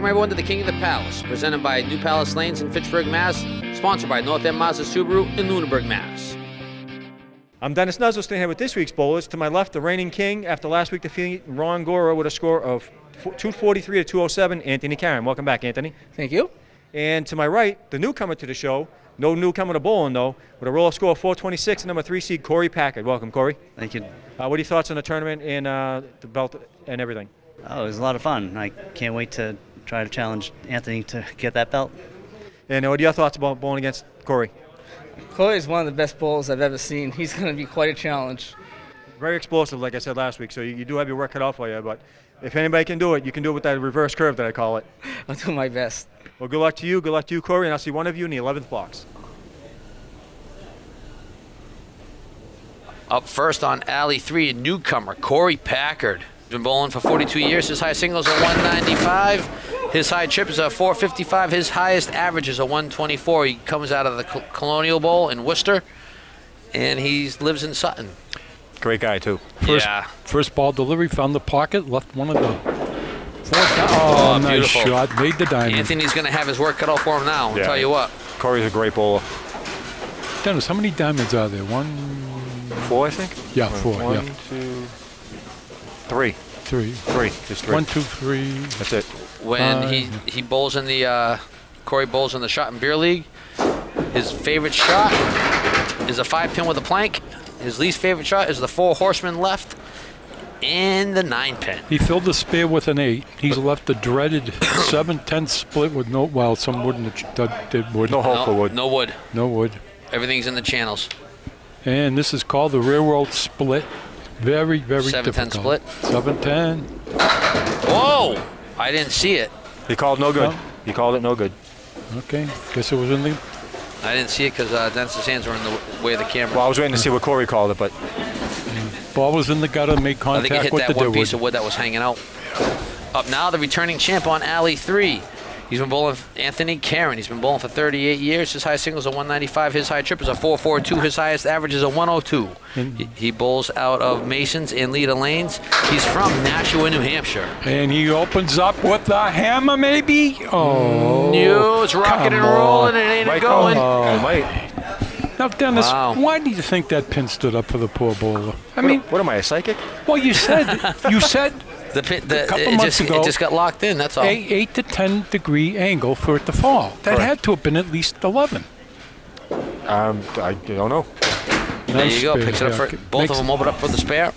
Welcome everyone to the King of the Palace, presented by New Palace Lanes in Fitchburg, Mass., sponsored by North End Mazda Subaru in Lunenburg, Mass. I'm Dennis Nuzzle, staying here with this week's bowlers. To my left, the reigning king, after last week defeating Ron Gora with a score of 243 to 207, Anthony Karen. Welcome back, Anthony. Thank you. And to my right, the newcomer to the show, no newcomer to bowling though, with a roll score of 426, number 3 seed Corey Packard. Welcome, Corey. Thank you. What are your thoughts on the tournament and the belt and everything? Oh, it was a lot of fun. I can't wait to try to challenge Anthony to get that belt. And what are your thoughts about bowling against Corey? Corey is one of the best bowlers I've ever seen. He's going to be quite a challenge. Very explosive, like I said last week, so you do have your work cut out for you, but if anybody can do it, you can do it with that reverse curve that I call it. I'll do my best. Well, good luck to you, Corey, and I'll see one of you in the 11th box. Up first on Alley 3, newcomer Corey Packard. He's been bowling for 42 years. His high singles are 195. His high chip is a 455. His highest average is a 124. He comes out of the Colonial Bowl in Worcester, and he lives in Sutton. Great guy, too. First ball delivery, found the pocket, left one of the fourth down. Oh, nice beautiful shot, made the diamond. Anthony's going to have his work cut out for him now, I'll tell you what. Corey's a great bowler. Dennis, how many diamonds are there? 4, I think? Yeah, 4. One, two, three. Three. Just 3. 1, 2, 3. That's it. When he bowls in the Corey bowls in the Shot and Beer League, his favorite shot is a 5-pin with a plank. His least favorite shot is the 4 horsemen left and the 9-pin. He filled the spare with an 8. He's left the dreaded 7-10 split with no, well, some wouldn't did wood. No hole for wood. No wood. No wood. Everything's in the channels. And this is called the railroad split. Very, very 7-10 difficult. split. 7-10. Whoa! I didn't see it. He called no good. No. He called it no good. Okay. Guess it was in the... I didn't see it because Dennis's hands were in the way of the camera. Well, I was waiting to see what Corey called it, but... Ball was in the gutter, made I contact think it hit with that the one piece of wood that was hanging out. Up now, the returning champ on Alley 3. He's been bowling Anthony Karen. He's been bowling for 38 years. His high singles are 195. His high trip is a 442. His highest average is a 102. He bowls out of Masons and Leda Lanes. He's from Nashua, New Hampshire. And he opens up with the hammer, maybe? Oh. No, it's rocking and rolling. It ain't going. Oh, Mike. Now, Dennis, Wow. why do you think that pin stood up for the poor bowler? I mean, What am I, a psychic? well, you said It just got locked in, that's all. 8 to 10 degree angle for it to fall. That Correct. had to have been at least 11. I don't know. There you go. Nice Picks it up spare, for yeah. both of them. Open up for the spare.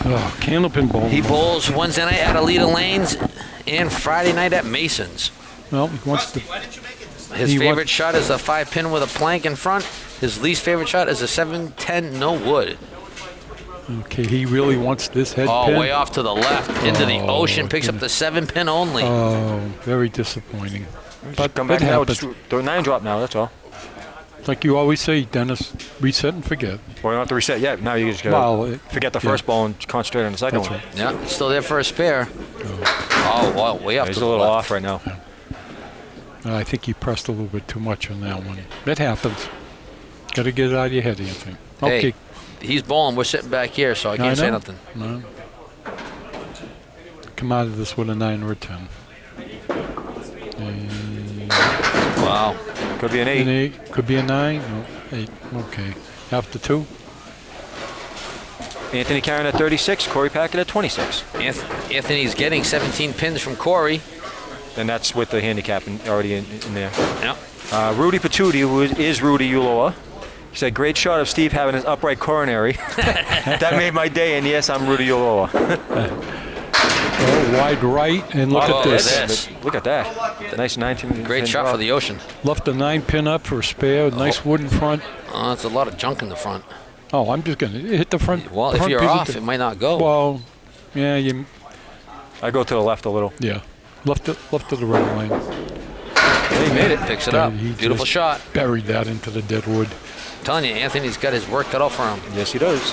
Oh, Candlepin bowling. He bowls Wednesday night at Leda Lanes and Friday night at Masons. Well, he wants to... His He favorite wants- shot is a 5-pin with a plank in front. His least favorite shot is a 7-10 no wood. Okay, he really wants this head Oh, pin. way off to the left into the Oh, ocean. Picks up the 7-pin only. Oh, very disappointing. But come back it now. happens. Just do a 9 drop now, that's all. Like you always say, Dennis, reset and forget. Well, you don't have to reset yet. Now you just got to forget the first ball and concentrate on the second That's one. right. Yeah, it's still there for a spare. Oh, wow, way off He's to a the little left. off right now. I think he pressed a little bit too much on that one. That happens. Got to get it out of your head, Anthony. Okay. Hey, he's bowling. We're sitting back here, so I can't say know. nothing. No. Come out of this with a 9 or a 10. Wow. Could be an An 8. 8. Could be a 9. No, 8. Okay. After 2. Anthony Karen at 36, Corey Packard at 26. Anthony's getting 17 pins from Corey. And that's with the handicap already in there. Yep. Rudy Patootie, who is Rudy Uloa. He said, great shot of Steve having his upright coronary. That made my day, and yes, I'm Rudy Uloa. Oh, wide right, and look at this. Look at that. Nice 19. Great shot for the ocean. Left the 9 pin up for a spare. Nice wood in front. Oh, that's a lot of junk in the front. Oh, I'm just going to hit the front. Well, if front you're piece of off, the- it might not go. Well, yeah, I go to the left a little. yeah. Left to the right line. He made it. Picks it up. He Beautiful just shot. Buried that into the dead wood. I'm telling you, Anthony's got his work cut out for him. Yes, he does.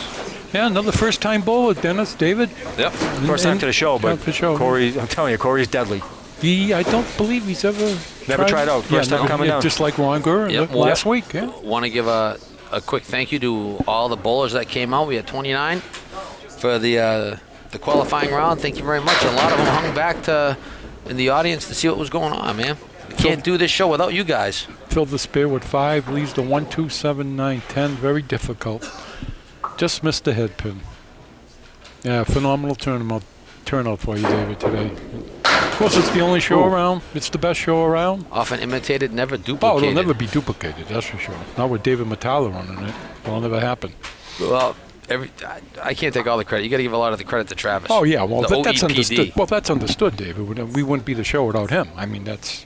Yeah, another first-time bowler, Dennis, David. Yep. First time to the show, but for sure. Corey, I'm telling you, Corey's deadly. I don't believe he's ever tried out. First time coming down. Just like Ron Gurr last week. Yeah. Want to give a quick thank you to all the bowlers that came out. We had 29 for the qualifying round. Thank you very much. A lot of them hung back to in the audience to see what was going on, man. We can't do this show without you guys. Filled the spear with 5, leaves the 1, 2, 7, 9, 10. Very difficult. Just missed the head pin. Yeah, phenomenal turnout for you, David, today. Of course, it's the only show around. It's the best show around. Often imitated, never Oh, duplicated. it'll never be duplicated, that's for sure. Not with David Metallo running it. It'll never happen. Well, I can't take all the credit. You got to give a lot of the credit to Travis. Oh, yeah, well, The that's OEPD. understood. Well, that's understood, David. We wouldn't be the show without him. I mean, that's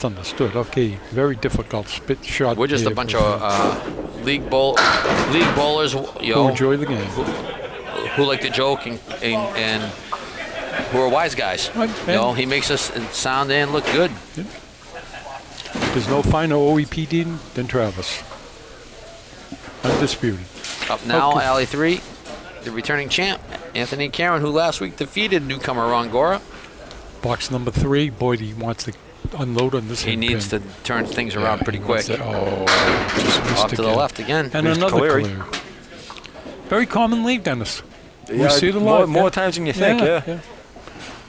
understood. Okay, very difficult spit shot. We're just a bunch of league bowlers, Who enjoy the game. who like to joke and who are wise guys. Right, You know, he makes us sound and look good. There's no finer OEPD than Travis. Undisputed. Up now, Okay. Alley 3, the returning champ, Anthony Karen, who last week defeated newcomer Ron Gora. Box number 3, boy, he wants to unload on this. He needs to turn things around pretty quick. Just missed Off to the again. left again. And Here's another Caleri. clear. Very common league, Dennis. Yeah, we see it a lot. more times than you think, yeah.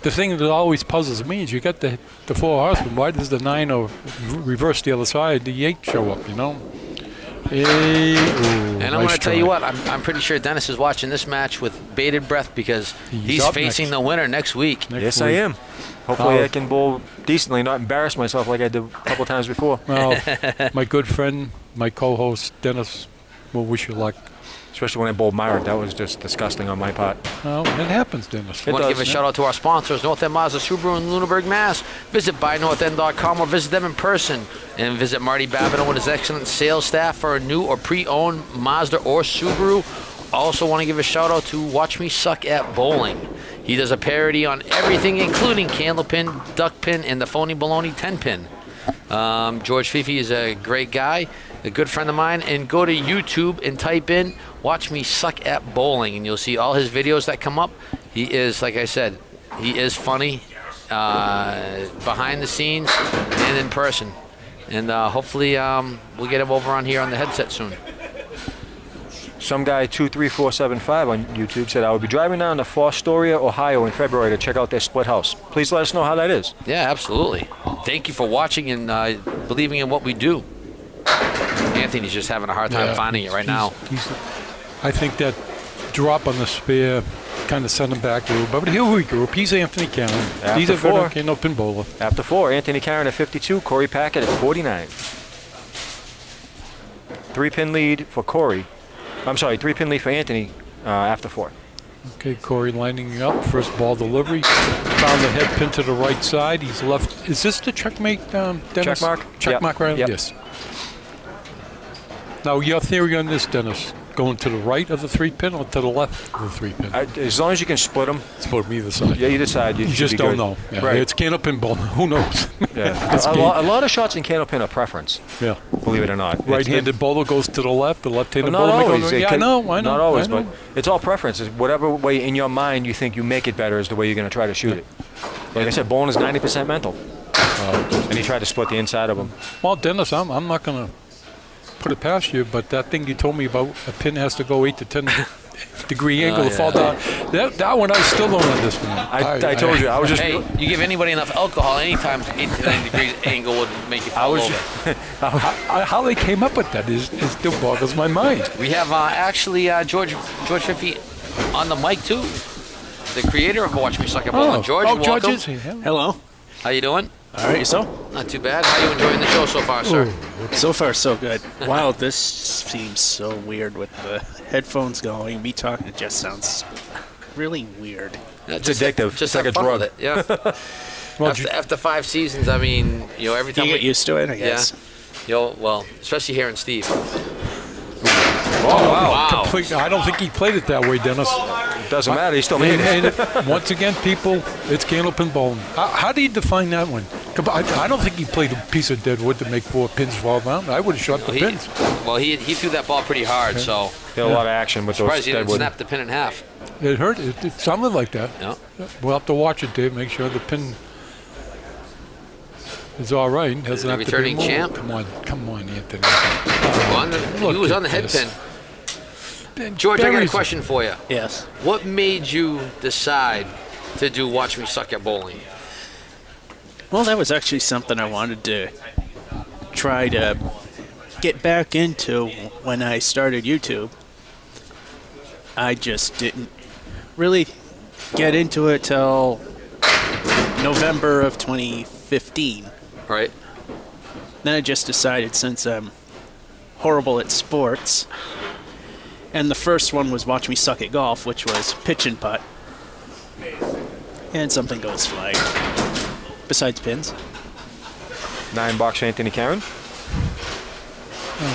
The thing that always puzzles me is you got the 4 horsemen. Why does the 9 or reverse the other side, the 8 show up, you know? And I'm going to tell you what, I'm pretty sure Dennis is watching this match with bated breath because he's up facing next. the winner next week. Yes, I am. Hopefully I can bowl decently, not embarrass myself like I did a couple times before. Well, my good friend, my co-host, Dennis, will wish you luck. Especially when I bowled Myrick. That was just disgusting on my part. Well, it happens, Dennis. I want to give a does, yeah. shout out to our sponsors, North End Mazda Subaru in Lunenburg, Mass. Visit buynorthend.com or visit them in person. And visit Marty Babineau and his excellent sales staff for a new or pre-owned Mazda or Subaru. Also want to give a shout out to Watch Me Suck at Bowling. He does a parody on everything, including Candlepin, Duck Pin, and the Phony Baloney 10 Pin. George Fifi is a great guy, a good friend of mine. And go to YouTube and type in Watch Me Suck at Bowling, and you'll see all his videos that come up. He is, like I said, he is funny behind the scenes and in person. And hopefully we'll get him over on here on the headset soon. Some guy 23475 on YouTube said, I will be driving down to Fostoria, Ohio in February to check out their split house. Please let us know how that is. Yeah, absolutely. Thank you for watching and believing in what we do. Anthony's just having a hard time finding it right now. I think that drop on the spear kind of sent him back a little bit. But here we go. He's Anthony Cannon. After He's a 4. no pin bowler. After 4, Anthony Karen at 52, Corey Packett at 49. 3-pin lead for Corey. I'm sorry, 3-pin lead for Anthony after 4. Okay, Corey lining up. First ball delivery. Found the head pin to the right side. He's left. Is this the checkmate, Dennis? Check mark? Check Yep. mark, right? Yep. Yes. Now, your theory on this, Dennis, going to the right of the 3-pin or to the left of the 3-pin? As long as you can split them, It's supposed to be either side. yeah, either side, you You should just be don't good. know. Yeah, Right. It's Candlepin ball. Who knows? Yeah. It's a, game. lot of shots in Candlepin are preference, Yeah. believe it or not. Right-handed bowler goes to the left. The left-handed Not bowler always. goes. It Yeah, I can- know. Not always, I know. but it's all preference. It's whatever way in your mind you think you make it better is the way you're going to try to shoot it. Like I said, bowling is 90% mental. And he tried to split the inside of him. Well, Dennis, I'm not going to put it past you, but that thing you told me about a pin has to go 8 to 10 degree angle to fall down. That one I still don't understand. I told you. I was just. Hey, you give anybody enough alcohol, anytime 8 to 9 degrees angle would make you fall over. How they came up with that is still boggles my mind. We have actually George Fifi on the mic too, the creator of Watch Me Suck at Bowling. George, George welcome. is here. Hello. How you doing? All right, so? Not too bad. How you enjoying the show so far, sir? So far, so good. Wow, this seems so weird with the headphones going. Me talking, it just sounds really weird. Yeah, It's addictive. Just It's like have a fun drug. with it. Yeah. after 5 seasons, I mean, every time You get used to it, I guess. well, especially hearing Steve. Oh, wow. I don't think he played it that way, Dennis. Doesn't matter. He still made it. And once again, people, it's Candlepin bowling. How do you define that one? I don't think he played a piece of dead wood to make 4 pins fall down. I would have shot the pins. Well, he threw that ball pretty hard, so He had a lot of action with those surprised he didn't deadwood. snap the pin in half. It hurt. It sounded like that. Yeah. We'll have to watch it, Dave. Make sure the pin is all right. Doesn't The have to be returning more. champ? Come on, Anthony. He was on the head pin. George, I got a question for you. Yes. What made you decide to do Watch Me Suck at Bowling? Well, that was actually something I wanted to try to get back into when I started YouTube. I just didn't really get into it till November of 2015. Right. Then I just decided, since I'm horrible at sports, and the first one was Watch Me Suck at Golf, which was pitch and putt, and something goes flag, besides pins. $9 for Anthony Karen.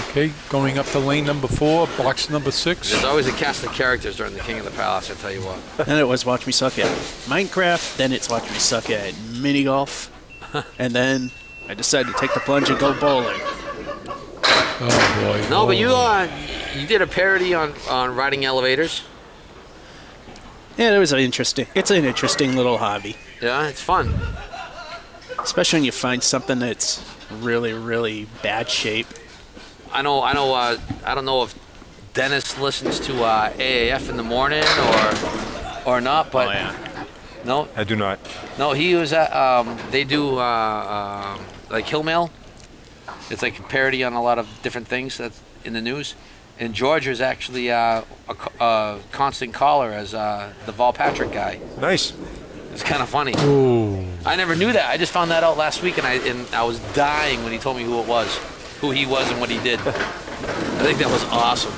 Okay, going up to lane number 4, box number 6. There's always a cast of characters during the King of the Palace, I tell you what. Then it was Watch Me Suck at Minecraft, then it's Watch Me Suck at mini golf, and then I decided to take the plunge and go bowling. Oh boy. No, but you did a parody on riding elevators. Yeah, it was interesting. It's an interesting little hobby, Yeah, it's fun. especially when you find something that's really, really bad shape. I know. I don't know if Dennis listens to AAF in the morning or not, but Oh, yeah. no, I do not. no, he was at. They do like Hill Mail. It's like a parody on a lot of different things that's in the news. And George is actually a constant caller as the Vol Patrick guy. Nice. It's kind of funny. Ooh. I never knew that. I just found that out last week, and I was dying when he told me who he was, and what he did. I think that was awesome.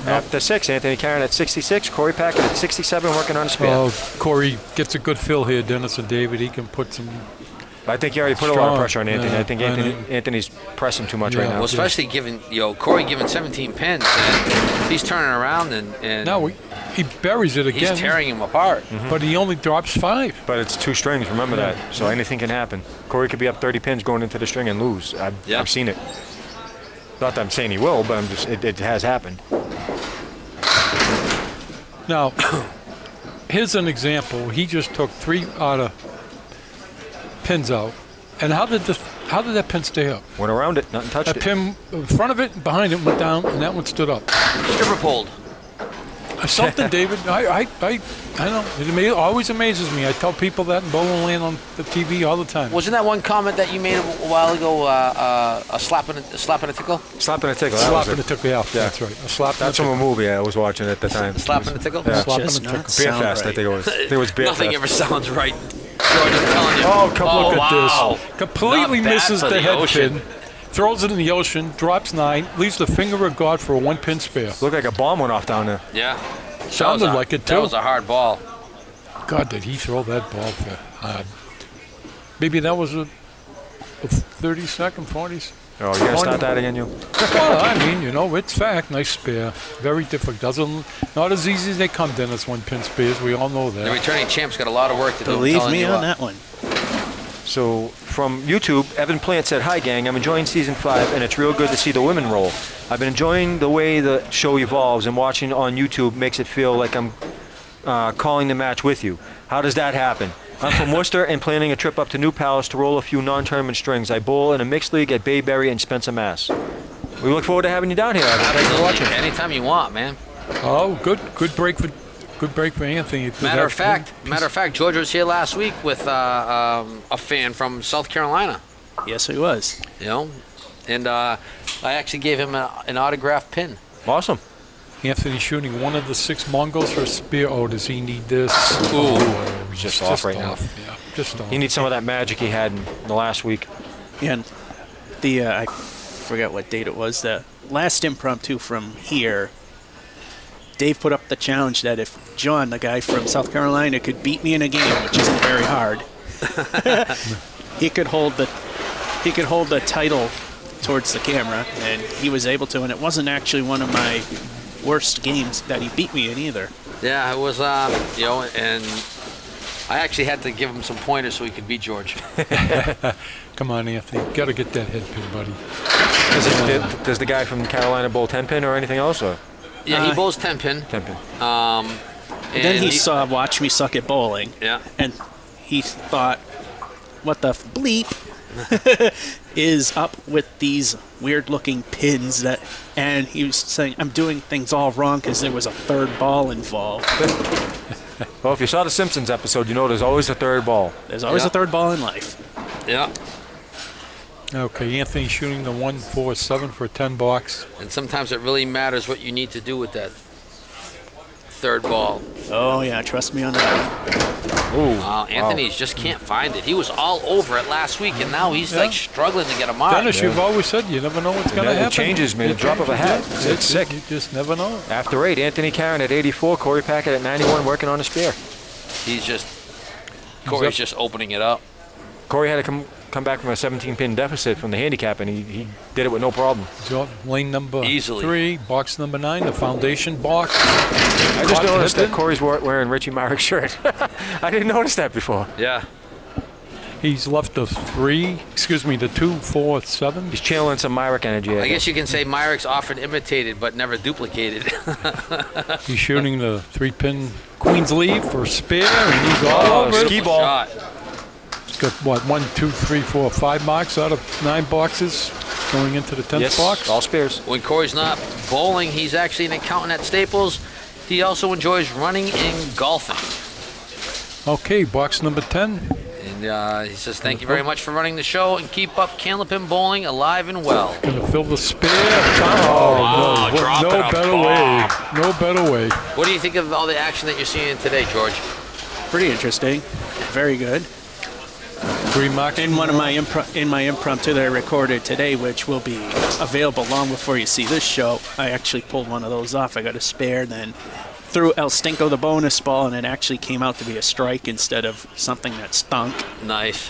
After 6, Anthony Karen at 66, Corey Packett at 67, working on his spin. Well, Corey gets a good fill here, Dennis and David. He can put some. I think he already put a lot of pressure on Anthony. Yeah, I think Anthony's pressing too much Yeah. right now. Well, especially given Corey giving 17 pins, and he's turning around and Now he buries it again. he's tearing him apart. But he only drops 5. But it's 2 strings, remember that. So anything can happen. Corey could be up 30 pins going into the string and lose. I've seen it. Not that I'm saying he will, but it has happened. Now, here's an example. He just took 3 out of pins out. And how did that pin stay up? Went around it, nothing touched That it. pin in front of it and behind it went down, and that one stood up. Stripper pulled. Something, David. I know. It always amazes me. I tell people that in bowling land on the TV all the time. Wasn't that one comment that you made a while ago? A slap and a tickle. Slap and a tickle. Slap and a tickle. Yeah, that's right. A slap. That's from a movie I was watching at the time. Slap and a tickle. Yeah. Slap and a Just tickle. not sound Beerfest, I right. think it was. It was Beerfest. Nothing ever sounds right. George, I'm telling you. Oh, come Oh, Look at wow. this. Completely Not bad misses for the head ocean. pin. Throws it in the ocean. Drops 9. Leaves the finger of God for a 1-pin spare. Looked like a bomb went off down there. Yeah. Sounded like it, That too. was a hard ball. God, did he throw that ball for hard. Maybe that was a 30-second, 40s. Oh, you gonna start that again, you? Well, I mean, it's fact. Nice spare. Very difficult. Not as easy as they come, Dennis, 1-pin spares. We all know The that. returning champ's got a lot of work to do. I'm Believe telling me you on what. that one. So from YouTube, Evan Plant said, "Hi gang, I'm enjoying season 5 and it's real good to see the women roll. I've been enjoying the way the show evolves and watching on YouTube makes it feel like I'm calling the match with you. How does that happen? I'm from Worcester and planning a trip up to New Palace to roll a few non-tournament strings. I bowl in a mixed league at Bayberry and Spencer, Mass. We look forward to having you down here. Thanks for watching. Anytime you want, man. Oh, good break for Anthony. Matter of fact, George was here last week with a fan from South Carolina. Yes, he was. And I actually gave him an autographed pin. Awesome. Anthony shooting one of the 6 Mongols for a spear. Oh, does he need this? Ooh. He's Just off right now. Yeah, just off. He needs some of that magic he had in the last week. And the I forgot what date it was. The last impromptu from here, Dave put up the challenge that if John, the guy from South Carolina, could beat me in a game, which isn't very hard, he could hold the title towards the camera, and he was able to. And it wasn't actually one of my worst games that he beat me in either. Yeah, it was, and I actually had to give him some pointers so he could beat George. Come on, Anthony. Got to get that head pin, buddy. Does the guy from Carolina bowl 10-pin or anything else? Or? Yeah, he bowls 10-pin. 10-pin. And then he saw Watch Me Suck at Bowling. Yeah. And he thought, what the bleep is up with these weird-looking pins that... And he was saying, I'm doing things all wrong because there was a 3rd ball involved. Well, if you saw the Simpsons episode, you know there's always a 3rd ball. There's always a 3rd ball in life. Yeah. Okay, Anthony shooting the 147 for a 10 box. And sometimes it really matters what you need to do with that third ball. Oh, yeah, trust me on that. Ooh. Anthony just can't find it. He was all over it last week, and now he's like struggling to get a mark. Dennis, you've always said you never know what's going to happen. It changes, man. Drop of a hat. It's sick. You just never know. After 8, Anthony Karen at 84, Corey Packett at 91, working on a spare. Corey's just opening it up. Corey had to come back from a 17-pin deficit from the handicap, and he did it with no problem. So lane number Easily. 3, box number 9, the foundation box. I just noticed that Corey's wearing Richie Myrick's shirt. I didn't notice that before. Yeah. He's left the 2, 4, 7. He's channeling some Myrick energy. I guess you can say Myrick's often imitated but never duplicated. He's shooting the 3-pin Queen's Lead for a spare, and he's all over it. Ski ball. Shot. He's got, what, 1, 2, 3, 4, 5 marks out of 9 boxes going into the 10th Yes, box. all spares. When Corey's not bowling, he's actually an accountant at Staples. He also enjoys running and golfing. Okay, box number 10. And he says, thank you very much for running the show and keep up Candlepin bowling alive and well. Gonna fill the spare. wow, no, dropping no a better bomb. way. No better way. What do you think of all the action that you're seeing today, George? Pretty interesting. Very good. 3 marks. In one of my impromptu that I recorded today, which will be available long before you see this show, I actually pulled one of those off. I got a spare, then threw El Stinko the bonus ball, and it actually came out to be a strike instead of something that stunk. Nice.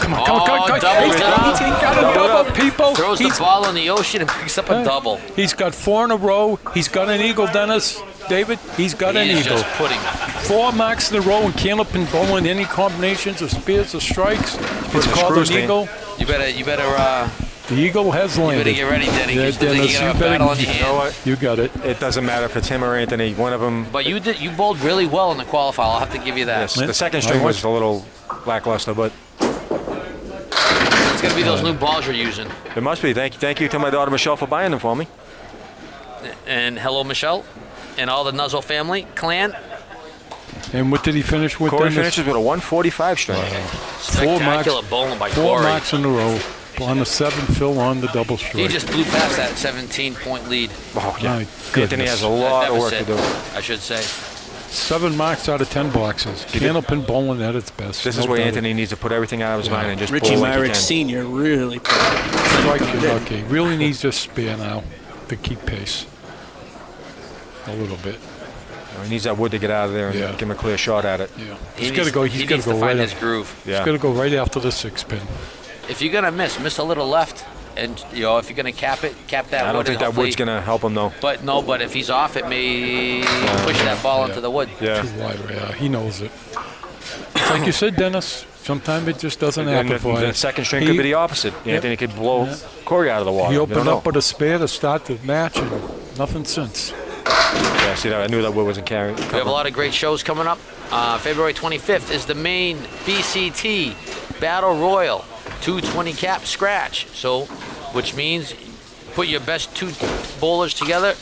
Come on, come on. Double He's got a double, people. Throws the ball in the ocean and picks up a double. He's got 4 in a row. He's got an eagle, Dennis. David, he's got an He's eagle. just putting 4 marks in a row, and Candlepin bowling any combinations of spears or strikes. It's called an eagle. You better. The eagle has You landed. better get ready, Denny. Yeah, Because you Dennis, got a you better- battle on your You know hands. what? You got it. It doesn't matter if it's him or Anthony. One of them. But you bowled really well in the qualifier. I'll have to give you that. Yes, the second string was a little lackluster, but It's gonna be those new balls you're using. it must be. Thank you to my daughter Michelle for buying them for me. And hello, Michelle, and all the Nuzzle family clan. And what did he finish with? Corey Dennis? finishes with a 145 string. Spectacular bowling by 4 Corey. marks in a row. On the 7, Phil on the double strike. He just blew past that 17-point lead. Oh, yeah. My Anthony goodness. has a lot of work to Deficit, do. I should say. 7 marks out of 10 boxes. Candlepin bowling at its best. This no is where doubt. Anthony needs to put everything out of his mind and just Richie bowl like he Myrick can. Sr. really put Okay, really needs to spare now to keep pace. A little bit. He needs that wood to get out of there and Yeah. give him a clear shot at it. Yeah. He He's got to go. needs He's got to go to right. find He's his groove. Yeah. got to go right after the 6-pin. If you're gonna miss a little left, and if you're gonna cap that. I wood don't think and that wood's going to help him, though. But if he's off, it may push that ball into the wood. Yeah. Too wide, yeah, he knows it. Like you said, Dennis, sometimes it just doesn't And happen for the you. second string could be the opposite. Anthony could blow Corey out of the water. He You don't opened know. up with a spare to start the match, and nothing since. Yeah, see, I knew that wood wasn't carrying. We have a lot of great shows coming up. February 25th is the main BCT Battle Royal 220 cap scratch. So, which means put your best 2 bowlers together.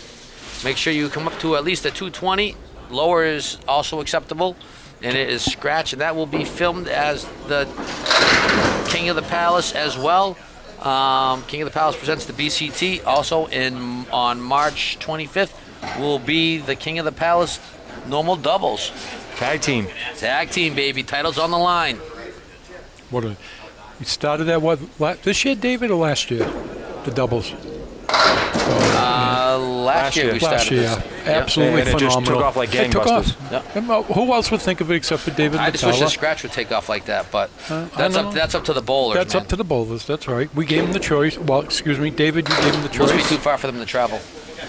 Make sure you come up to at least a 220. Lower is also acceptable. And it is scratch, and that will be filmed as the King of the Palace as well. King of the Palace presents the BCT. Also on March 25th will be the King of the Palace normal doubles. Tag team. Tag team, baby. Titles on the line. He started at what, this year, David, or last year? The doubles. Last year we started Last year, this. absolutely And it just phenomenal. took off like It took off. gangbusters. Who else would think of it except for David I just wish the Matala? scratch would take off like that, but I that's don't up. know. That's up to the bowlers. That's man. up to the bowlers. That's right. We gave him the choice. Well, excuse me, David, you gave him the Must be choice. too far for them to travel.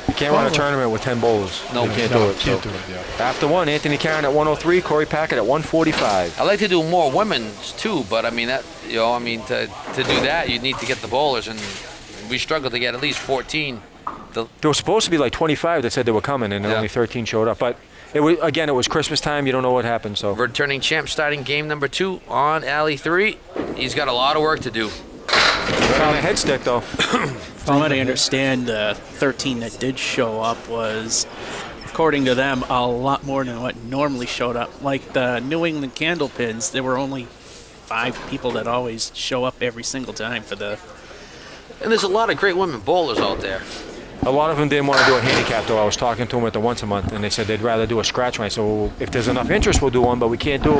You can't run a tournament with 10 bowlers. No, you can't No, do it. can't so. do it, yeah. After 1, Anthony Karen at 103, Corey Packett at 145. I like to do more women's too, but I mean to do that you need to get the bowlers, and we struggled to get at least 14. There was supposed to be like 25 that said they were coming, and only 13 showed up. But it was Christmas time. You don't know what happened. So Returning champ starting game number 2 on Alley 3. He's got a lot of work to do. right on the head stick though. From what I understand, the 13 that did show up was, according to them, a lot more than what normally showed up. Like the New England Candlepins, there were only 5 people that always show up every single time for the. And there's a lot of great women bowlers out there. A lot of them didn't want to do a handicap, though. I was talking to them at the once a month, and they said they'd rather do a scratch one. So if there's enough interest, we'll do one, but we can't do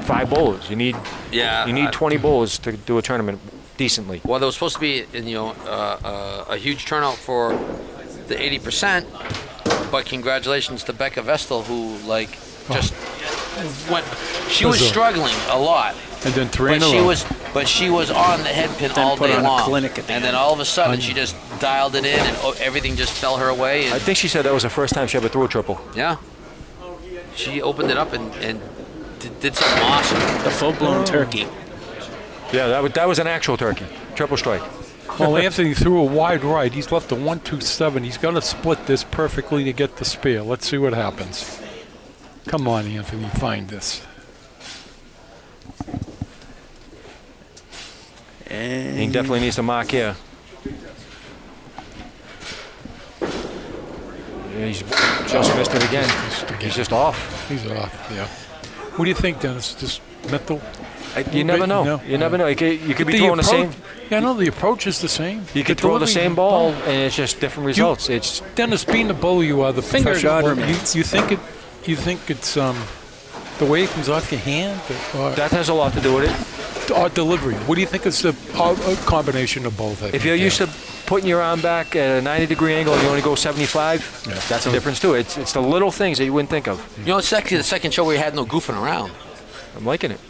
5 bowlers. You need 20 bowlers to do a tournament decently. Well, there was supposed to be, a huge turnout for the 80%, but congratulations to Becca Vestal, who just went. She was struggling a lot. And then 3 in a row. But she was on the head pin all put day on long. a clinic at the and then all of a sudden she just dialed it in, and everything just fell her way. And I think she said that was the first time she ever threw a triple. yeah, she opened it up and did something awesome. The full-blown turkey. Yeah, that was an actual turkey. Triple strike. Well, Anthony threw a wide right. He's left a 1-2-7. He's got to split this perfectly to get the spare. Let's see what happens. Come on, Anthony, find this. And He definitely needs to mark here. Yeah, he's just missed it again. He's just off. He's off, yeah. What do you think, Dennis? Just mental? You never know. No. You never know. You could be throwing the same. Yeah, no, the approach is the same. You could throw the same ball, and it's just different results. It's Dennis, being the bowler you are, the Finger professional God bowler, remains. you think it's the way it comes off your hand, that has a lot to do with it. or delivery? What do you think is the a combination of both? If you're used to putting your arm back at a 90-degree angle and you only go 75, that's a difference too. It's the little things that you wouldn't think of. It's actually the second show where we had no goofing around. I'm liking it.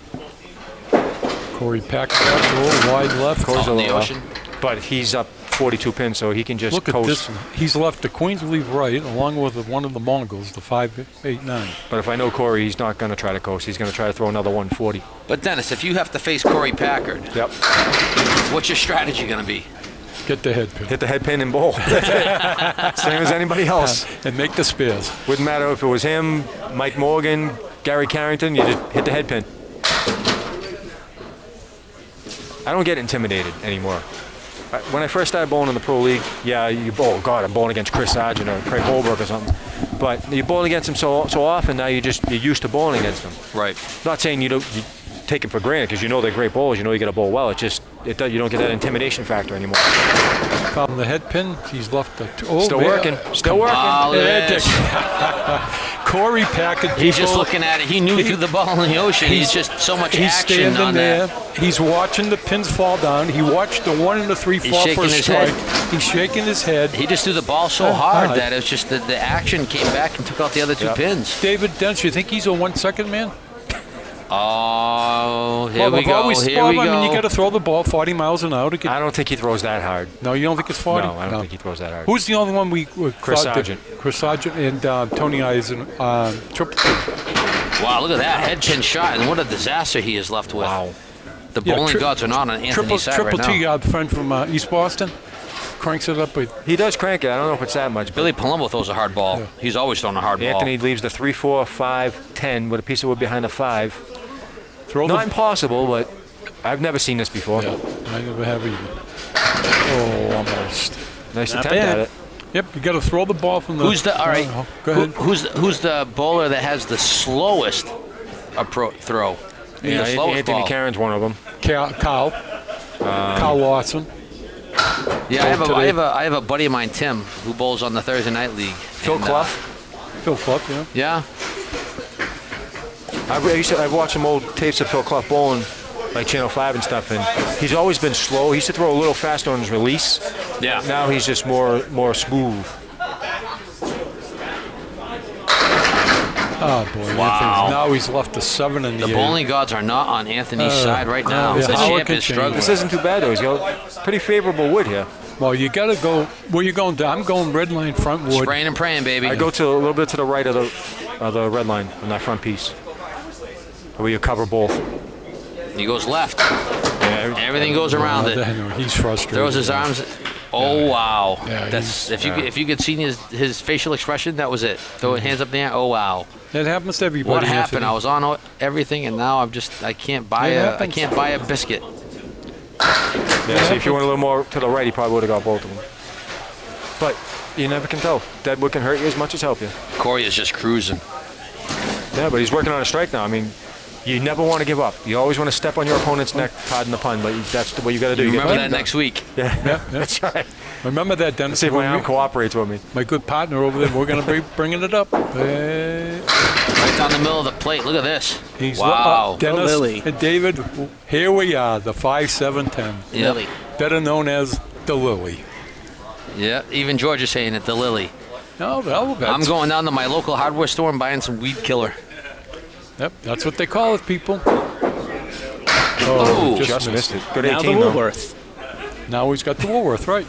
Corey packed up a little wide left. Corey's Out in a the little ocean. off, but he's up 42 pins, so he can just Look at coast. this one. He's left the Queen's leave right, along with one of the Mongols, the 5-8-9. But if I know Corey, he's not going to try to coast. He's going to try to throw another 140. But Dennis, if you have to face Corey Packard, Yep. what's your strategy going to be? Get the head pin. Hit the head pin and bowl. Same as anybody else. And make the spares. Wouldn't matter if it was him, Mike Morgan, Gary Carrington, you just hit the head pin. I don't get intimidated anymore. When I first started bowling in the Pro League, yeah, you bowl. God, I'm bowling against Chris Sargent or Craig Holbrook or something. But you bowl against him so often now you're used to bowling against them. Right. Not saying you take them for granted because you know they're great bowlers. You know you got to bowl well. You don't get that intimidation factor anymore. Found the head pin. He's left the. Still working. Still working. Oh, yes. Corey Packard. He's just looking at it. He knew threw the ball in the ocean. He's just so much He's action standing on there. that. He's watching the pins fall down. He watched the 1 and the 3 fall shaking for a his strike. head. He's shaking his head. He just threw the ball so hard that it was just the action came back and took out the other 2 pins. David Dent, you think he's a 1 second man? Oh, here we go. Here we I mean, you go. got to throw the ball 40 miles an hour to get. I don't think he throws that hard. No, you don't think it's 40? No, I don't think he throws that hard. Who's the only one we Chris thought did- Sargent. Chris Sargent and Tony Eisen, triple. Wow, look at that head pin shot, and what a disaster he is left with. Wow. The bowling gods are not on Anthony's side right Triple T, now. our friend from East Boston, cranks it up with. He does crank it. I don't know if it's that much. But Billy Palumbo throws a hard ball. Yeah. He's always throwing a hard Anthony ball. leaves the 3, 4, 5, 10 with a piece of wood behind the 5. Throw Not the. impossible, but I've never seen this before. Yeah, I never have either. Oh, almost. Nice Not attempt bad. at it. Yep, you got to throw the ball from the. Who's the all right? Go ahead. Who's the bowler that has the slowest throw? Yeah, the slowest Anthony ball. Caron's one of them. Kyle Lawson. Yeah, today. I have a buddy of mine, Tim, who bowls on the Thursday night league. Phil And, Clough. Phil Clough, yeah. Yeah. I've watched some old tapes of Phil Clough bowling, like Channel 5 and stuff, and he's always been slow. He used to throw a little faster on his release. Yeah. Now he's just more smooth. Oh, boy. Wow. Anthony's, now he's left a 7 in the The eight. bowling gods are not on Anthony's side right now. yeah, The how it champ could is change. struggling. This isn't too bad though. He's got pretty favorable wood here. Well, you got to go. Where you going down? I'm going red line front wood. Spraying and praying, baby. I go to a little bit to the right of the red line on that front piece, where you cover both. He goes left. Yeah, Everything goes around it. I know, he's frustrated. Throws his arms. Oh wow! Yeah, That's he's- if you could see his facial expression, that was it. Throw hands up in the air. Oh wow! That happens to everybody. What happened? Anthony. I was on everything, and now I can't buy It I happens. can't buy a biscuit. Yeah, see, if you went a little more to the right, he probably would have got both of them. But you never can tell. Deadwood can hurt you as much as help you. Corey is just cruising. Yeah, but he's working on a strike now. I mean, You never want to give up. You always want to step on your opponent's neck, pardon the pun, but that's what you got to do. You remember gotta that next week. Yeah, that's right. Remember that, Dennis? See if my arm cooperates with me. My good partner over there, we're going to be bringing it up. Right down the middle of the plate. Look at this. Wow. Dennis Lily. and David, here we are, the 5-7-10. Yep. Better known as the Lily. Yeah, even George is saying it, the Lily. Oh, well, I'm going down to my local hardware store and buying some weed killer. Yep, that's what they call it, people. Oh, just missed it. Good Now 18, the though. Woolworth. Now he's got the Woolworth, right?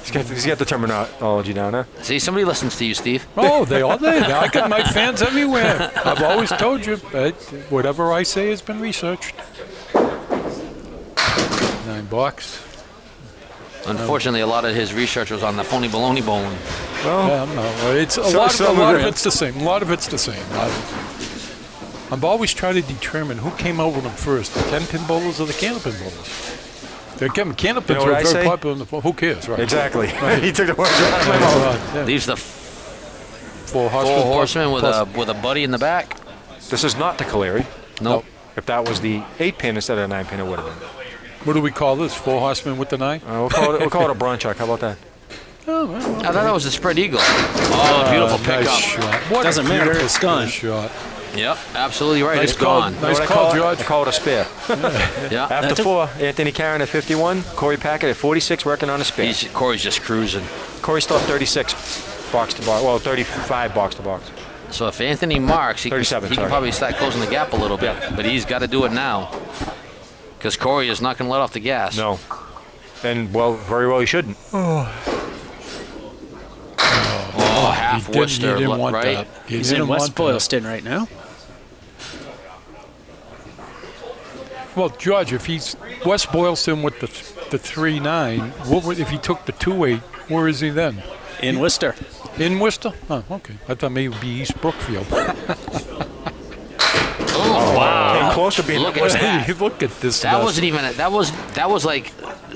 He's got the terminology down, huh? See, somebody listens to you, Steve. Oh, they all did. I got my fans everywhere. I've always told you, whatever I say has been researched. 9 bucks. Unfortunately, a lot of his research was on the phony baloney bowling. Well, Yeah, no, it's a lot of it's the same. A lot of it's the same. I've always tried to determine who came out with them first, the 10-pin bowlers or the Candlepin bowlers. The Candlepins You know what were I very say? popular in the Who cares, right? exactly. He took the words right out of my mouth. Yeah. These the 4 four horsemen with plus- a buddy in the back. This is not the Caleri. Nope. If that was the 8-pin instead of the 9-pin, it would have been. What do we call this? 4 horsemen with the 9? We'll call it a Bronchuk. How about that? Oh, well, I thought that was a spread eagle. Oh, beautiful nice pickup. shot. What Doesn't a matter, beautiful it's gone. shot. Yep, absolutely right. Nice It's call. gone. Nice You know what call, I call George. I call it a spare. Yeah. After 4, Anthony Karen at 51, Corey Packett at 46, working on a spare. Corey's just cruising. Corey still at 36 box to box. Well, 35 box to box. So if Anthony marks, he 37, can sorry. probably start closing the gap a little bit. But he's got to do it now. Because Corey is not going to let off the gas. No. And, well, very well he shouldn't. Oh, half He Worcester, didn't want right? that. He He's didn't in West want that. Boylston right now. Well, George, if he's West Boylston with the 3-9, what would, if he took the 2-8, where is he then? In Worcester. In Worcester? Oh, okay. I thought maybe it would be East Brookfield. Oh, wow. Came close to being Look at that. Look at this. That mess. wasn't even, that was like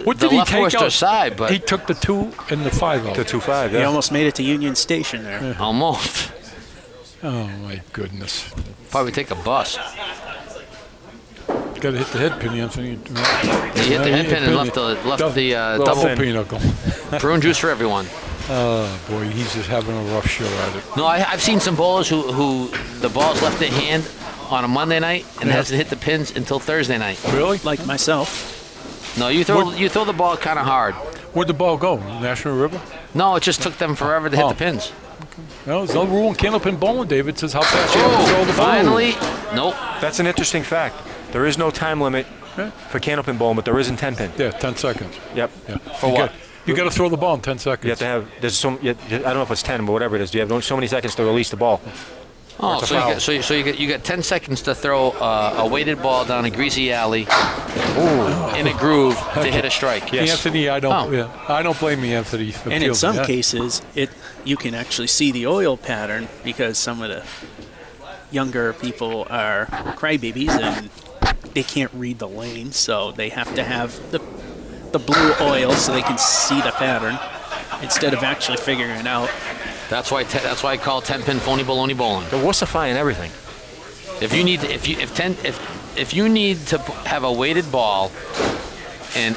What the did he left take Worcester out? side, but He took the 2 and the 5 out. to 2-5, He yeah. almost made it to Union Station there. almost. Oh, my goodness. Probably take a bus. Got to hit the head pin, Anthony. He hit the head pin and left the double Double pinnacle. prune juice for everyone. Oh, boy, he's just having a rough show at it. No, I've seen some bowlers who the ball's left their hand on a Monday night and hasn't hit the pins until Thursday night. Really? Like myself. No, you throw the ball kind of hard. Where'd the ball go? National River? No, it just took them forever to hit Oh. the pins. No, there's no rule in Candlepin bowling, David. Says how fast you have to throw the ball. Finally, nope. That's an interesting fact. There is no time limit Yeah. for Candlepin bowling, but there is in 10-pin. Yeah, 10 seconds. Yep. Yeah. For what? You got to throw the ball in 10 seconds. You have to have, there's some, I don't know if it's 10, but whatever it is, you have so many seconds to release the ball. Oh, It's a so you foul. got, you got 10 seconds to throw a weighted ball down a greasy alley in a groove to hit a strike. Yes. Anthony, I don't. Oh. Yeah, I don't blame you, Anthony. for And in fielding some that. cases, you can actually see the oil pattern because some of the younger people are crybabies and they can't read the lane, so they have to have the blue oil so they can see the pattern instead of actually figuring it out. That's why I call 10-pin phony baloney bowling. They're wussifying everything. If you need to have a weighted ball and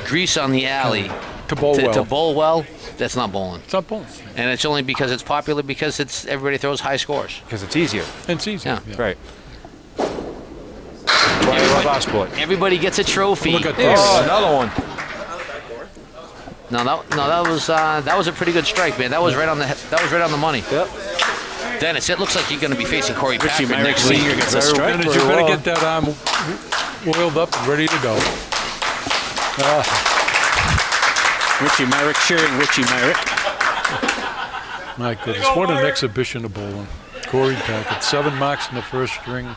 grease on the alley to bowl well. to bowl well, that's not bowling. It's not bowling. And it's only because it's popular because everybody throws high scores. Because it's easier. It's easy. Yeah. Right. That's why I love our sport. Everybody gets a trophy. Look at this. Oh, another one. No, that was a pretty good strike, man. That was right on the money. Yep. Dennis, it looks like you're going to be facing Corey Richie Packard Myrick next week. Sr. gets a strike. Dennis, you better get that arm oiled up and ready to go. Richie Myrick cheering Richie Myrick. My goodness, what an exhibition of bowling. Corey Packard, 7 marks in the first string,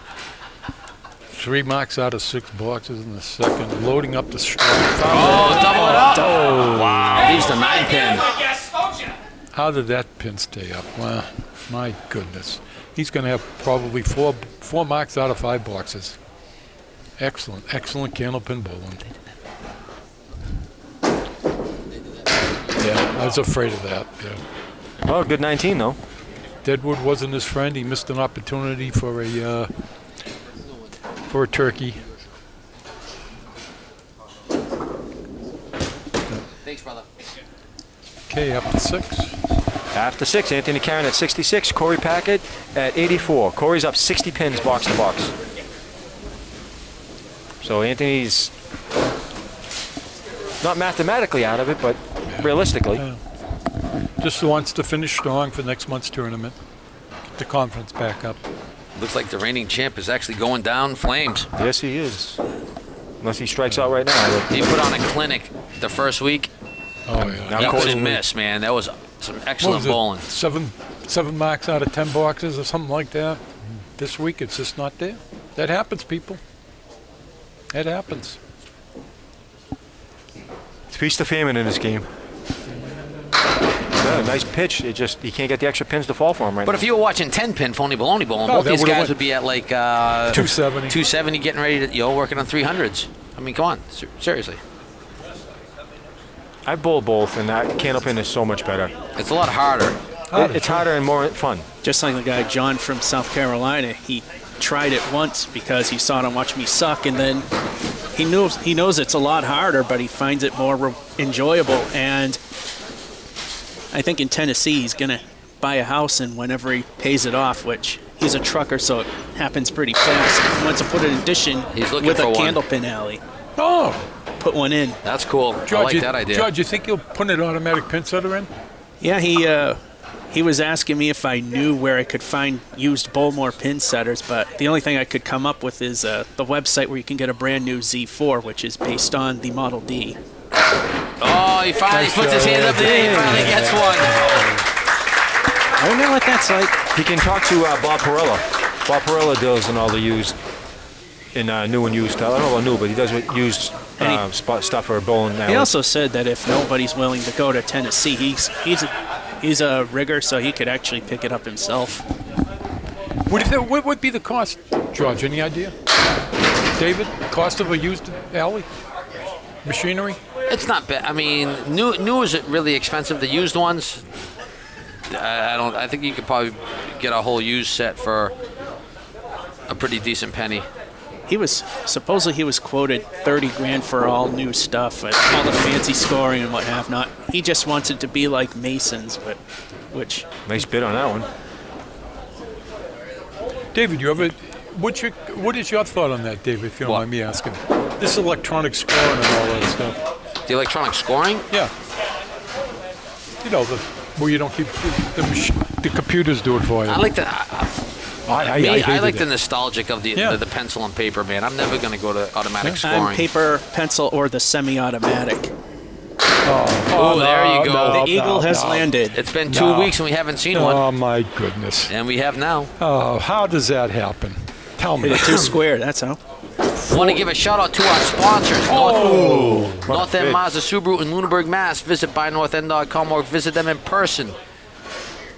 3 marks out of 6 boxes in the second, loading up the strike. Oh, double it up. Oh, wow. He's the 9-pin. How did that pin stay up? Wow, my goodness. He's going to have probably 4 marks out of 5 boxes. Excellent Candlepin bowling. Yeah, I was afraid of that. Yeah. Oh, good 19, though. Deadwood wasn't his friend. He missed an opportunity for a turkey. Thanks, brother. Okay, up to 6. After 6, Anthony Karen at 66, Corey Packard at 84. Corey's up 60 pins box to box. So Anthony's not mathematically out of it, but realistically. Just wants to finish strong for next month's tournament. Get the conference back up. Looks like the reigning champ is actually going down flames. Yes, he is. Unless he strikes out right now. He put on a clinic the first week. Oh, yeah. He couldn't miss, man. That was some excellent bowling. 7 marks out of 10 boxes or something like that. This week, it's just not there. That happens, people. It happens. It's feast of famine in this game. Yeah, nice pitch. It just, you can't get the extra pins to fall for him right now. But if you were watching 10-pin phony baloney bowling, both these guys would be at like 270. 270, getting ready to, working on 300s. I mean, come on, seriously. I bowl both, and that Candlepin is so much better. It's a lot harder. It's harder and more fun. Just like the guy John from South Carolina, he tried it once because he saw it on Watch Me Suck, and then he knows it's a lot harder, but he finds it more enjoyable. And I think in Tennessee he's gonna buy a house, and whenever he pays it off, which he's a trucker, so it happens pretty fast. He wants to put an addition with a Candlepin alley. Oh, put one in. That's cool. George, I like that idea. George, you think you'll put an automatic pin setter in? Yeah, he was asking me if I knew where I could find used Bowlmore pin setters, but the only thing I could come up with is the website where you can get a brand new Z4, which is based on the Model D. Oh, he finally puts his hand up there. He finally gets one. I don't know what that's like. He can talk to Bob Perella. Bob Perella deals in all the used, in new and used. I don't know about new, but he does used stuff for bowling now. He also said that if nobody's willing to go to Tennessee, he's a rigger, so he could actually pick it up himself. What would be the cost, George? Any idea? David, cost of a used alley? Machinery? It's not bad. I mean, new isn't really expensive. The used ones, I think you could probably get a whole used set for a pretty decent penny. Supposedly he was quoted 30 grand for all new stuff, and all the fancy scoring and what have not. He just wants it to be like Mason's, but which nice bid on that one. David, what is your thought on that, David, if you don't mind me asking? This electronic scoring and all that stuff. The electronic scoring? Yeah. You know, where you don't keep the computers do it for you. I like that. I like the it. nostalgic of the pencil and paper, man. I'm never going to go to automatic scoring. I'm paper, pencil, or the semi-automatic. Oh, there you go. The Eagle has landed. It's been 2 weeks and we haven't seen one. Oh, my goodness. And we have now. Oh, how does that happen? Tell me. It's 2 square, that's how. Want to give a shout out to our sponsors, North End Mazda Subaru in Lunenburg, Mass. Visit buynorthend.com or visit them in person.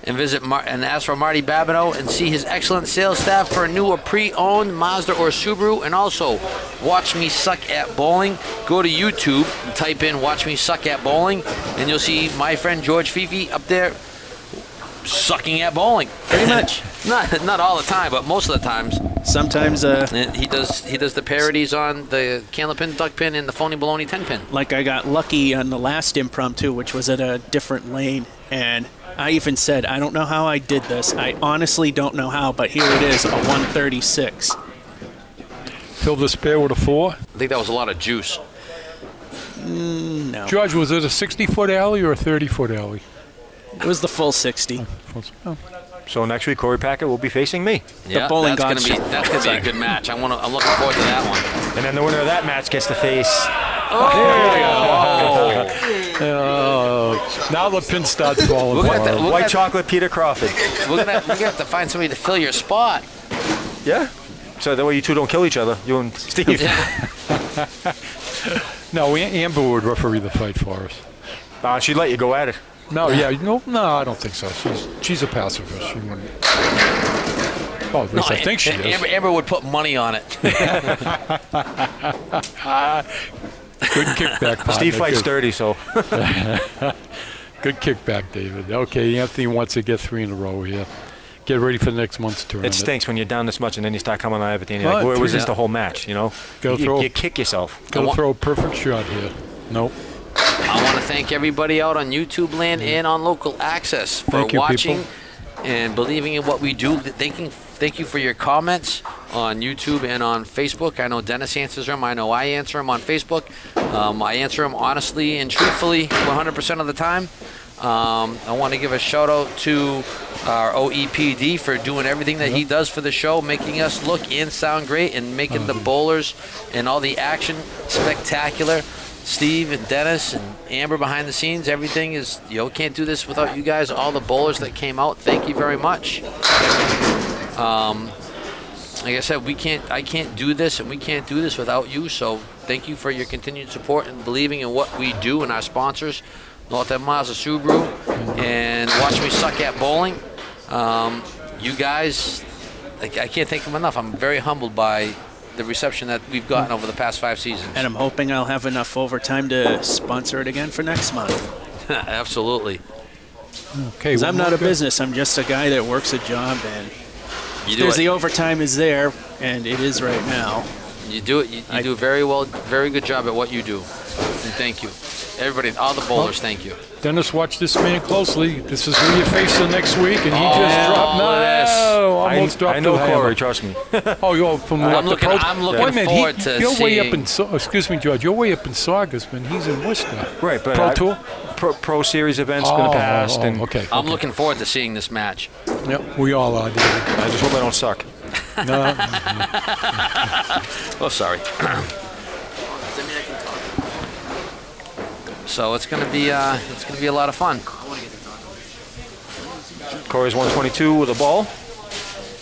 And and ask for Marty Babineau and see his excellent sales staff for a new or pre-owned Mazda or Subaru. And also, Watch Me Suck at Bowling. Go to YouTube and type in Watch Me Suck at Bowling, and you'll see my friend George Fifi up there sucking at bowling. Pretty much. Not all the time, but most of the times. Sometimes and he does the parodies on the Candlepin, Duckpin, and the Phony Baloney 10-pin. Like I got lucky on the last impromptu, which was at a different lane, and I even said, I don't know how I did this. I honestly don't know how, but here it is, a 136. Fill the spare with a 4? I think that was a lot of juice. No. George, was it a 60-foot alley or a 30-foot alley? It was the full 60. Oh. So next week, Corey Packard will be facing me. Yeah, bowling that's gonna be a good match. I'm looking forward to that one. And then the winner of that match gets to face. Now the pin starts falling. White chocolate Peter Crawford. We're gonna have to find somebody to fill your spot. Yeah. So that way you two don't kill each other, you and Steve. No, Amber would referee the fight for us. She'd let you go at it. No, no, I don't think so. She's a pacifist. She wouldn't. Oh, at least I think she is. Amber would put money on it. Good kickback, partner. Steve fights dirty, so. Good kickback, David. Okay, Anthony wants to get 3 in a row here. get ready for next month's tournament. It stinks when you're down this much and then you start coming alive at the end. You're like, Oh, where was this yeah. the whole match, you know? You kick yourself. Go throw a perfect shot here. Nope. I want to thank everybody out on YouTube land and on local access for Thank you, watching people. and believing in what we do. Thank you for your comments on YouTube and on Facebook. I know Dennis answers them. I know I answer them on Facebook. I answer them honestly and truthfully 100% of the time. I want to give a shout out to our OEPD for doing everything that he does for the show, making us look and sound great and making the bowlers and all the action spectacular. Steve and Dennis and Amber behind the scenes, everything is, can't do this without you guys. All the bowlers that came out, thank you very much. Like I said, I can't do this and we can't do this without you, so thank you for your continued support and believing in what we do and our sponsors, North End Mazda Subaru, and Watch Me Suck at Bowling. You guys, I can't thank them enough. I'm very humbled by the reception that we've gotten over the past 5 seasons. And I'm hoping I'll have enough overtime to sponsor it again for next month. Absolutely. Okay. Because I'm not a business. I'm just a guy that works a job, and the overtime is there, and it is right now. You do it. You do a very good job at what you do. And thank you. Everybody, all the bowlers, thank you. Dennis, watch this man closely. This is who you face the next week, and he just dropped. Almost dropped. I know Corey, trust me. Oh, you're from I'm looking forward to you're seeing. way up in. Excuse me, George. You're way up in Saugus, man. He's in Worcester. Right, but Pro Tour. Pro Series events in the past, and okay. I'm looking forward to seeing this match. Yep, we all are, David. I just hope I don't suck. No. Oh, sorry. So it's gonna be a lot of fun. Corey's 122 with a ball.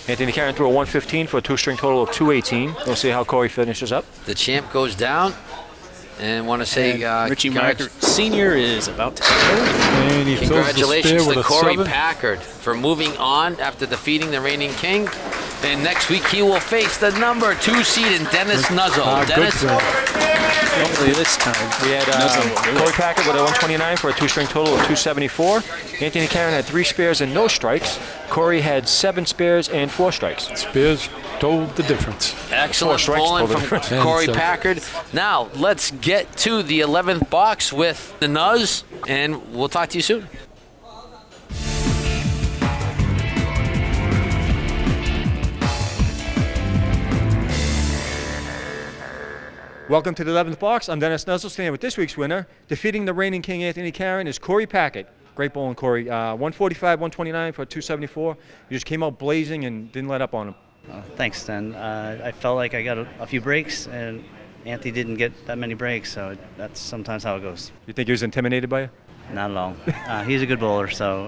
Anthony Karen threw a 115 for a 2-string total of 218. We'll see how Corey finishes up. The champ goes down, and want to say Richie Meyer Sr. is about to take over. And he congratulations with to a Corey 7. Packard for moving on after defeating the reigning king. And next week he will face the number 2 seed in Dennis Nuzzle. Dennis. Hopefully this time. We had Corey Packard with a 129 for a 2-string total of 274. Anthony Karen had 3 spares and no strikes. Corey had 7 spares and 4 strikes. Spares told the difference. Excellent bowling from Corey Packard. Now let's get to the 11th box with the Nuz, and we'll talk to you soon. Welcome to the 11th box. I'm Dennis Nuzzle, standing with this week's winner. Defeating the reigning king, Anthony Karen, is Corey Packard. Great bowling, Corey. 145, 129 for 274. You just came out blazing and didn't let up on him. Thanks, Dan. I felt like I got a few breaks, and Anthony didn't get that many breaks, so that's sometimes how it goes. You think he was intimidated by you? Not at all. He's a good bowler, so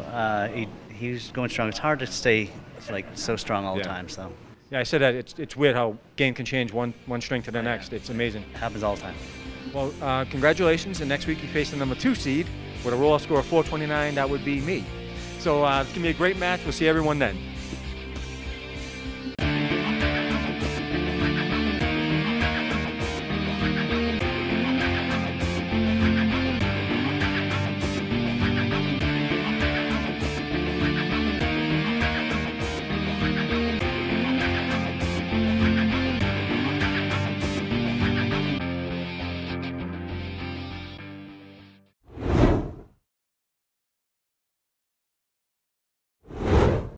he's going strong. It's hard to stay so strong all the time. So. Yeah, I said that it's weird how game can change one string to the next. It's amazing. It happens all the time. Well, congratulations. And next week you face the number 2 seed with a roll-off score of 429. That would be me. So it's going to be a great match. We'll see everyone then.